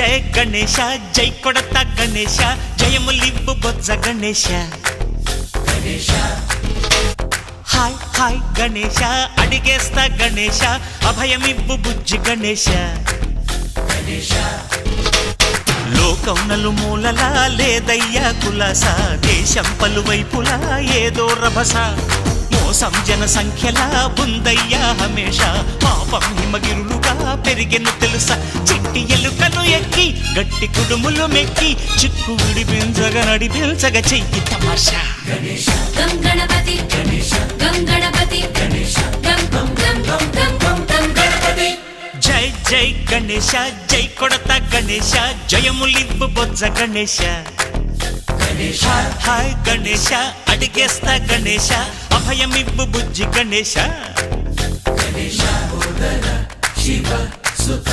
జయ గణేశ జై కొడత గణేశ జయములివ్వు బొజ్జ Ganesha hi hi Ganesha అడిగేస్తా Ganesha అభయమివ్వు బుజ్జి గణేశ లోకం నలుమూలలా లేదయ్యా కులాస దేశం పలువైపులా ఏదో రభస మోసం జన సంఖ్యలా ఉందయ్యా హమేష పాపం హిమగిరులుగా పెరిగెను తెలుసా చిట్టి ఎలుకను ఎక్కి గట్టి కుడుములు మెక్కి చిక్కు విడిపించగా నడిపించగా చెయ్యి తమాషా గం గణపతి గం గణపతి గం గం గం గం గం గం గం గణపతి జై జై గణేశ జై కొడత గణేశ జయములివ్వు బొజ్జ గణేశ హాయ్ గణేశ అడిగేస్తా గణేశ అభయమివ్వు బుజ్జి గణేశ శివ